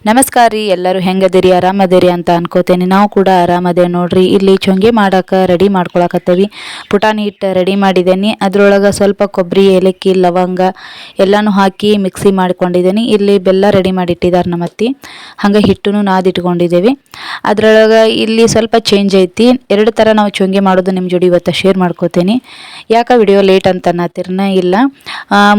ನಮಸ್ಕಾರ ರೀ, ಎಲ್ಲರೂ ಹೆಂಗದಿರಿ? ಆರಾಮದಿರಿ ಅಂತ ಅನ್ಕೋತೇನೆ. ನಾವು ಕೂಡ ಆರಾಮದೇವೆ ನೋಡ್ರಿ. ಇಲ್ಲಿ ಚೊಂಗೆ ಮಾಡಕ್ಕೆ ರೆಡಿ ಮಾಡ್ಕೊಳಕತ್ತೇವಿ. ಪುಟಾಣಿ ಹಿಟ್ಟು ರೆಡಿ ಮಾಡಿದ್ದೇನೆ. ಅದ್ರೊಳಗೆ ಸ್ವಲ್ಪ ಕೊಬ್ಬರಿ, ಏಲಕ್ಕಿ, ಲವಂಗ ಎಲ್ಲನೂ ಹಾಕಿ ಮಿಕ್ಸಿ ಮಾಡ್ಕೊಂಡಿದ್ದೇನೆ. ಇಲ್ಲಿ ಬೆಲ್ಲ ರೆಡಿ ಮಾಡಿಟ್ಟಿದ್ದಾರೆ ನಮ್ಮ ಅತ್ತಿ. ಹಂಗೆ ಹಿಟ್ಟನ್ನು ನಾದಿಟ್ಕೊಂಡಿದ್ದೇವೆ. ಅದ್ರೊಳಗೆ ಇಲ್ಲಿ ಸ್ವಲ್ಪ ಚೇಂಜ್ ಐತಿ. ಎರಡು ಥರ ನಾವು ಚೊಂಗೆ ಮಾಡೋದು ನಿಮ್ಮ ಜೋಡಿ ಇವತ್ತು ಶೇರ್ ಮಾಡ್ಕೋತೇನೆ. ಯಾಕೆ ವಿಡಿಯೋ ಲೇಟ್ ಅಂತ ಅನ್ನತ್ತಿರನ ಇಲ್ಲ.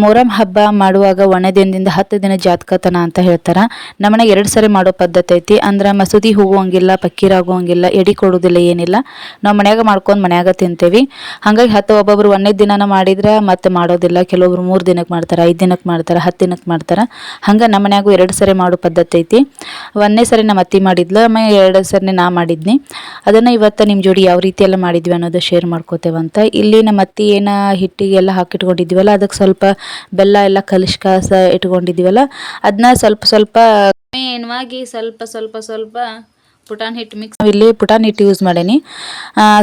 ಮೊಹರಂ ಹಬ್ಬ ಮಾಡುವಾಗ 1ನೇ ದಿನದಿಂದ 10 ದಿನ ಜಾತಕತನ ಅಂತ ಹೇಳ್ತಾರೆ. ನಮ್ಮನೆಗೆ 2 ಸರಿ ಮಾಡೋ ಪದ್ಧತಿ ಐತಿ. ಅಂದ್ರೆ ಮಸೂದಿ ಹೋಗುವಂಗಿಲ್ಲ, ಪಕ್ಕೀರ್ ಆಗುವಂಗಿಲ್ಲ, ಎಡಿ ಕೊಡೋದಿಲ್ಲ, ಏನಿಲ್ಲ. ನಾವು ಮನ್ಯಾಗ ಮಾಡ್ಕೊಂಡು ಮನ್ಯಾಗ ತಿಂತೇವಿ. ಹಾಗಾಗಿ ಒಬ್ಬೊಬ್ರು 1ನೇ ದಿನನ ಮಾಡಿದ್ರೆ ಮತ್ತೆ ಮಾಡೋದಿಲ್ಲ. ಕೆಲವೊಬ್ರು 3 ದಿನಕ್ಕೆ ಮಾಡ್ತಾರೆ, 5 ದಿನಕ್ಕೆ ಮಾಡ್ತಾರೆ, 10 ದಿನಕ್ಕೆ ಮಾಡ್ತಾರೆ. ಹಂಗೆ ನಮ್ಮ ಮನ್ಯಾಗೂ 2 ಸರಿ ಮಾಡೋ ಪದ್ಧತಿ ಐತಿ. 1ನೇ ಸರಿ ನಮ್ಮ ಅತ್ತಿ ಮಾಡಿದ್ಲು, ಆಮೇಲೆ 2 ಸರಿ ನಾ ಮಾಡಿದ್ನಿ. ಅದನ್ನು ಇವತ್ತು ನಿಮ್ಮ ಜೋಡಿ ಯಾವ ರೀತಿ ಎಲ್ಲ ಮಾಡಿದ್ವಿ ಅನ್ನೋದು ಶೇರ್ ಮಾಡ್ಕೋತೇವಂತ. ಇಲ್ಲಿ ನಮ್ಮ ಅತ್ತಿ ಏನು ಹಿಟ್ಟಿಗೆಲ್ಲ ಹಾಕಿಟ್ಕೊಂಡಿದ್ವಲ್ಲ, ಅದಕ್ಕೆ ಸ್ವಲ್ಪ ಬೆಲ್ಲ ಎಲ್ಲ ಕಾಸ ಇಟ್ಕೊಂಡಿದ್ವಲ್ಲ, ಅದನ್ನ ಸ್ವಲ್ಪ ಮೇನ್ವಾಗಿ ಸ್ವಲ್ಪ ಪುಟಾಣಿ ಹಿಟ್ಟು ಮಿಕ್ಸ್. ಇಲ್ಲಿ ಪುಟಾಣಿ ಹಿಟ್ಟು ಯೂಸ್ ಮಾಡೇನಿ.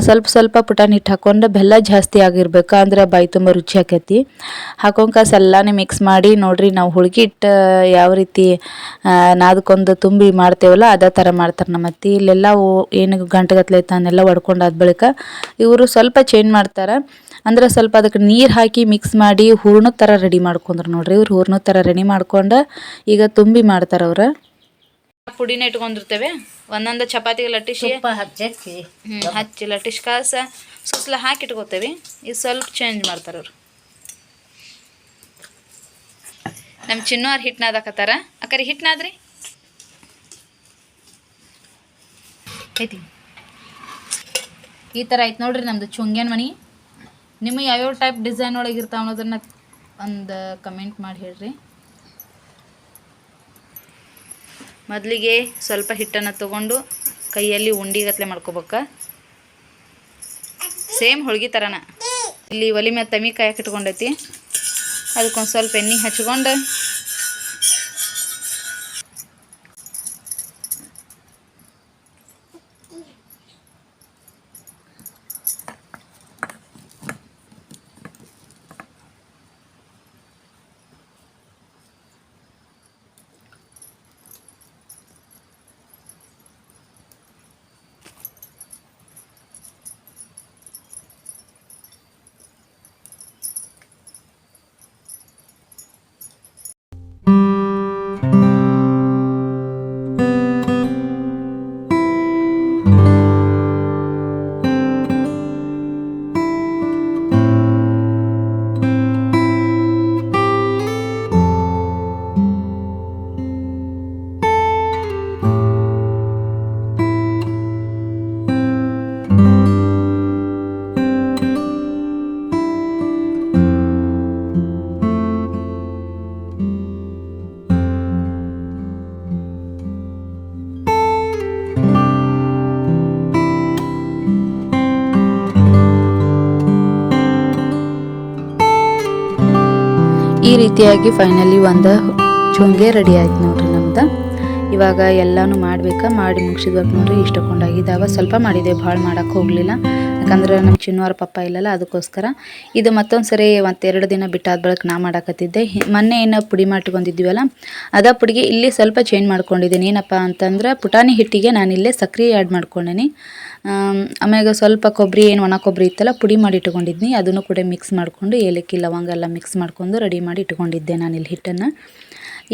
ಸ್ವಲ್ಪ ಪುಟಾಣಿ ಹಿಟ್ಟು ಹಾಕೊಂಡು ಬೆಲ್ಲ ಜಾಸ್ತಿ ಆಗಿರ್ಬೇಕು, ಅಂದ್ರೆ ಬಾಯಿ ತುಂಬ ರುಚಿ ಆಕೈತಿ. ಹಾಕೊಂಕಾಸ ಎಲ್ಲಾನೇ ಮಿಕ್ಸ್ ಮಾಡಿ ನೋಡ್ರಿ. ನಾವು ಹುಳ್ಗಿ ಹಿಟ್ಟು ಯಾವ ರೀತಿ ನಾದ್ಕೊಂಡು ತುಂಬಿ ಮಾಡ್ತೇವಲ್ಲ, ಅದೇ ಥರ ಮಾಡ್ತಾರೆ ನಮ್ಮ ಅತ್ತಿ. ಇಲ್ಲೆಲ್ಲ ಏನು ಗಂಟೆಗತ್ಲೆ ತಾನೆಲ್ಲ ಒಡ್ಕೊಂಡಾದ ಬಳಿಕ ಇವರು ಸ್ವಲ್ಪ ಚೇಂಜ್ ಮಾಡ್ತಾರೆ. ಅಂದ್ರೆ ಸ್ವಲ್ಪ ಅದಕ್ಕೆ ನೀರು ಹಾಕಿ ಮಿಕ್ಸ್ ಮಾಡಿ ಹೂರ್ಣದ ಥರ ರೆಡಿ ಮಾಡ್ಕೊಂಡ್ರು ನೋಡ್ರಿ. ಇವ್ರು ಹೂರ್ಣದ ಥರ ರೆಡಿ ಮಾಡ್ಕೊಂಡು ಈಗ ತುಂಬಿ ಮಾಡ್ತಾರೆ ಅವ್ರು. ಪುಡಿನ ಇಟ್ಕೊಂಡಿರ್ತೇವೆ. ಒಂದೊಂದು ಚಪಾತಿಗೆ ಲಟ್ಟಿಸಿ ಹಚ್ಚಿ ಲಟ್ಟಿಸಿ ಕಾಸ ಸುಸ್ಲ ಹಾಕಿ ಇಟ್ಕೋತೇವೆ. ಇದು ಸ್ವಲ್ಪ ಚೇಂಜ್ ಮಾಡ್ತಾರೆ ಅವ್ರು. ನಮ್ಮ ಚಿನ್ನೋರು ಹಿಟ್ಟು ನಾದಕತ್ತಾರ. ಅಕ್ಕರಿ ಹಿಟ್ಟು ನಾದ್ರಿ ಐತಿ. ಈ ಥರ ಐತೆ ನೋಡ್ರಿ ನಮ್ಮದು ಚುಂಗ್ಯಾನ ಮಣಿ. ನಿಮಗೆ ಯಾವ್ಯಾವ ಟೈಪ್ ಡಿಸೈನ್ ಒಳಗೆ ಇರ್ತಾವ ಅನ್ನೋದನ್ನು ಒಂದು ಕಮೆಂಟ್ ಮಾಡಿ ಹೇಳ್ರಿ. ಮೊದಲಿಗೆ ಸ್ವಲ್ಪ ಹಿಟ್ಟನ್ನು ತೊಗೊಂಡು ಕೈಯಲ್ಲಿ ಉಂಡಿಗತ್ಲೆ ಮಾಡ್ಕೋಬೇಕ. ಸೇಮ್ ಹೋಳ್ಗೆ ಥರನ. ಇಲ್ಲಿ ಒಲಿ ಮೇಲೆ ತಮಿ ಕಾಯಕ್ಕೆ ಇಟ್ಕೊಂಡೈತಿ. ಅದಕ್ಕೊಂದು ಸ್ವಲ್ಪ ಎಣ್ಣೆ ಹಚ್ಕೊಂಡು ಈ ರೀತಿಯಾಗಿ ಫೈನಲಿ ಒಂದು ಚುಂಗೆ ರೆಡಿ ಆಯ್ತು ನೋಡ್ರಿ ನಮ್ದು. ಇವಾಗ ಎಲ್ಲನೂ ಮಾಡಿ ಮುಗಿಸಿದ್ಬೇಕು ನೋಡ್ರಿ. ಇಷ್ಟಕೊಂಡಾಗಿದ್ದಾವೆ. ಸ್ವಲ್ಪ ಮಾಡಿದೆ, ಭಾಳ ಮಾಡೋಕ್ಕೆ ಹೋಗಲಿಲ್ಲ. ಯಾಕಂದ್ರೆ ನಮ್ಮ ಚಿನ್ನವಾರ ಪಪ್ಪ ಇಲ್ಲಲ್ಲ, ಅದಕ್ಕೋಸ್ಕರ. ಇದು ಮತ್ತೊಂದು ಸರಿ 2 ದಿನ ಬಿಟ್ಟಾದ ಬಳಿಕ ನಾ ಮಾಡಾಕತ್ತಿದ್ದೆ. ಮೊನ್ನೆ ಏನು ಪುಡಿ ಮಾಡಿಕೊಂಡಿದ್ದೀವಲ್ಲ, ಅದ ಪುಡಿಗೆ ಇಲ್ಲಿ ಸ್ವಲ್ಪ ಚೇಂಜ್ ಮಾಡ್ಕೊಂಡಿದ್ದೀನಿ. ಏನಪ್ಪ ಅಂತಂದ್ರೆ ಪುಟಾಣಿ ಹಿಟ್ಟಿಗೆ ನಾನಿಲ್ಲೇ ಸಕ್ಕರೆ ಆ್ಯಡ್ ಮಾಡ್ಕೊಂಡೇನಿ. ಆಮ್ಯಾಗ ಸ್ವಲ್ಪ ಕೊಬ್ಬರಿ, ಒಣ ಕೊಬ್ಬರಿ ಇತ್ತಲ್ಲ, ಪುಡಿ ಮಾಡಿ ಇಟ್ಕೊಂಡಿದ್ನಿ. ಅದನ್ನು ಕೂಡ ಮಿಕ್ಸ್ ಮಾಡಿಕೊಂಡು ಏಲಕ್ಕಿ, ಲವಂಗ ಎಲ್ಲ ಮಿಕ್ಸ್ ಮಾಡ್ಕೊಂಡು ರೆಡಿ ಮಾಡಿ ಇಟ್ಕೊಂಡಿದ್ದೆ ನಾನಿಲ್ಲಿ ಹಿಟ್ಟನ್ನು.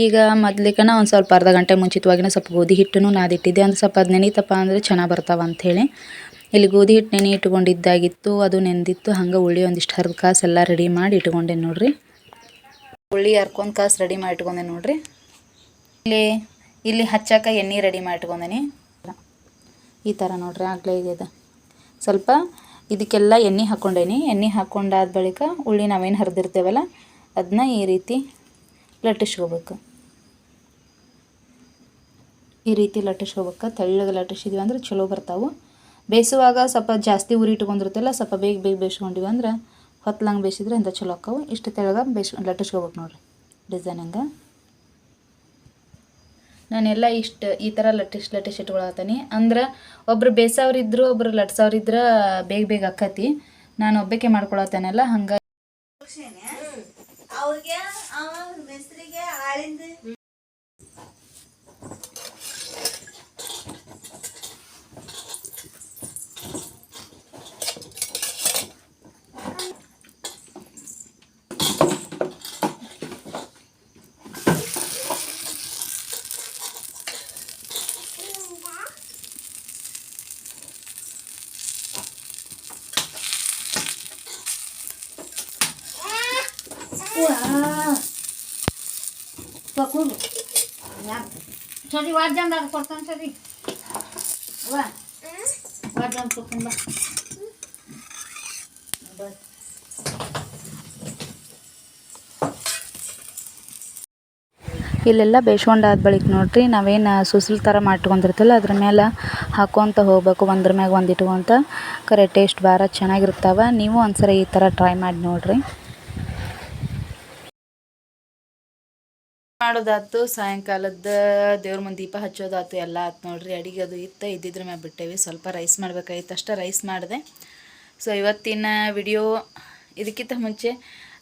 ಈಗ ಮೊದಲಿಕನ ಒಂದು ಸ್ವಲ್ಪ ಅರ್ಧ ಗಂಟೆ ಮುಂಚಿತವಾಗಿನ ಸ್ವಲ್ಪ ಗೋಧಿ ಹಿಟ್ಟನ್ನು ನಾದಿಟ್ಟಿದ್ದೆ. ಅಂದ್ರೆ ಸ್ವಲ್ಪ ಅದು ನೆನೀತಪ್ಪ ಅಂದರೆ ಚೆನ್ನಾಗಿ ಬರ್ತಾವ ಅಂಥೇಳಿ. ಇಲ್ಲಿ ಗೋಧಿ ಹಿಟ್ಟು ನೆನೆ ಇಟ್ಕೊಂಡಿದ್ದಾಗಿತ್ತು, ಅದು ನೆಂದಿತ್ತು. ಹಂಗೆ ಉಳ್ಳಿ ಒಂದಿಷ್ಟು ಹರಿದ ಕಾಸು ಎಲ್ಲ ರೆಡಿ ಮಾಡಿ ಇಟ್ಕೊಂಡೆ ನೋಡ್ರಿ. ಉಳ್ಳಿ ಹರ್ಕೊಂಡು ಕಾಸು ರೆಡಿ ಮಾಡಿ ಇಟ್ಕೊಂಡೆ ನೋಡ್ರಿ. ಇಲ್ಲಿ ಹಚ್ಚಾಕ ಎಣ್ಣೆ ರೆಡಿ ಮಾಡಿ ಇಟ್ಕೊಂಡೇನಿ. ಈ ಥರ ನೋಡ್ರಿ. ಆಗಲೇ ಇದೆ. ಸ್ವಲ್ಪ ಇದಕ್ಕೆಲ್ಲ ಎಣ್ಣೆ ಹಾಕ್ಕೊಂಡೇನಿ. ಎಣ್ಣೆ ಹಾಕ್ಕೊಂಡಾದ ಬಳಿಕ ಉಳ್ಳಿ ನಾವೇನು ಹರಿದಿರ್ತೇವಲ್ಲ ಅದನ್ನ ಈ ರೀತಿ ಲಟ್ಟಿಸ್ಕೋಬೇಕು. ಈ ರೀತಿ ಲಟ್ಟಿಸ್ಕೋಬೇಕು. ತೆಳ್ಳಗೆ ಲಟ್ಟಿಸಿದ್ವಿ ಅಂದ್ರೆ ಚಲೋ ಬರ್ತಾವೆ. ಬೇಯಿಸುವಾಗ ಸ್ವಲ್ಪ ಜಾಸ್ತಿ ಉರಿ ಇಟ್ಕೊಂಡಿರ್ತಲ್ಲ, ಸ್ವಲ್ಪ ಬೇಗ ಬೇಯಿಸ್ಕೊಂಡಿವಿ ಅಂದ್ರೆ ಹೊತ್ಲಂಗೆ ಬೇಯಿಸಿದ್ರೆ ಇಂಥ ಚಲೋ ಆಕ್ಕವು. ಇಷ್ಟು ತೆಳ್ಳಗೆ ಲಟ್ಟಿಸ್ಕೋಬೇಕು ನೋಡ್ರಿ. ಡಿಸೈನ್ ಹಂಗೆ ನಾನೆಲ್ಲ ಈ ಥರ ಲಟ್ಟಿಸಿ ಇಟ್ಕೊಳತ್ತೀನಿ. ಅಂದ್ರೆ ಒಬ್ರು ಬೇಯಿಸೋರಿದ್ರು, ಒಬ್ರು ಲಟ್ಸೋರಿದ್ರೆ ಬೇಗ ಆಕತಿ. ನಾನು ಒಬ್ಬಕ್ಕೆ ಮಾಡ್ಕೊಳತ್ತೇನಲ್ಲ, ಹಂಗೆ ತಕೊಂಡು ಸರಿ ವಾದ್ಯಂದ ಕೊಡ್ತಾನೆ ಸರಿ ವಾದ್ಯಂದ ತಕೊಂಡ ಇಲ್ಲೆಲ್ಲ ಬೇಯ್ಸ್ಕೊಂಡಾದ ಬಳಿಕ ನೋಡ್ರಿ ನಾವೇನು ಸುಸ್ಲು ಥರ ಮಾಡ್ಕೊಂಡಿರ್ತೀವಲ್ಲ ಅದ್ರ ಮೇಲೆ ಹಾಕ್ಕೊತ ಹೋಗ್ಬೇಕು, ಒಂದ್ರ ಮ್ಯಾಗ ಒಂದು ಇಟ್ಕೊಂತ. ಕರೆ ಟೇಸ್ಟ್ ಭಾಳ ಚೆನ್ನಾಗಿರ್ತಾವೆ. ನೀವು ಒಂದ್ಸರಿ ಈ ಥರ ಟ್ರೈ ಮಾಡಿ ನೋಡಿರಿ. ಮಾಡೋದಾಯ್ತು, ಸಾಯಂಕಾಲದ ದೇವ್ರ ಮುಂದೆ ದೀಪ ಹಚ್ಚೋದಾಯ್ತು, ಎಲ್ಲ ಆಯ್ತು ನೋಡ್ರಿ. ಅಡಿಗೆ ಅದು ಇದ್ದಿದ್ರ ಮ್ಯಾಗ ಬಿಟ್ಟೇವಿ. ಸ್ವಲ್ಪ ರೈಸ್ ಮಾಡ್ಬೇಕಾಗಿತ್ತು, ಅಷ್ಟೇ ರೈಸ್ ಮಾಡಿದೆ. ಸೊ ಇವತ್ತಿನ ವಿಡಿಯೋ ಇದಕ್ಕಿಂತ ಮುಂಚೆ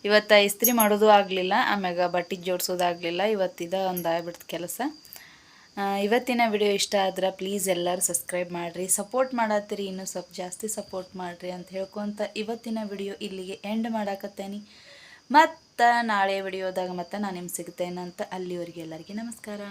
ಇವತ್ತು ಇಸ್ತ್ರಿ ಮಾಡೋದು ಆಗಲಿಲ್ಲ, ಆಮ್ಯಾಗ ಬಟ್ಟೆ ಜೋಡಿಸೋದಾಗಲಿಲ್ಲ. ಇವತ್ತಿದ ಒಂದು ಆಗ್ಬಿಡ್ತು ಕೆಲಸ. ಇವತ್ತಿನ ವಿಡಿಯೋ ಇಷ್ಟ ಆದ್ರೆ ಪ್ಲೀಸ್ ಎಲ್ಲರೂ ಸಬ್ಸ್ಕ್ರೈಬ್ ಮಾಡಿರಿ, ಸಪೋರ್ಟ್ ಮಾಡತ್ತೀರಿ, ಇನ್ನೂ ಸ್ವಲ್ಪ ಜಾಸ್ತಿ ಸಪೋರ್ಟ್ ಮಾಡಿರಿ ಅಂತ ಹೇಳ್ಕೊತ ಇವತ್ತಿನ ವಿಡಿಯೋ ಇಲ್ಲಿಗೆ ಎಂಡ್ ಮಾಡಾಕತ್ತೇನೆ. ಮತ್ತು ನಾಳೆ ವಿಡಿಯೋದಾಗ ಮತ್ತೆ ನಾನು ನಿಮ್ಗೆ ಸಿಗ್ತೇನಂತ. ಅಲ್ಲಿವರೆಗೆ ಎಲ್ಲರಿಗೆ ನಮಸ್ಕಾರ.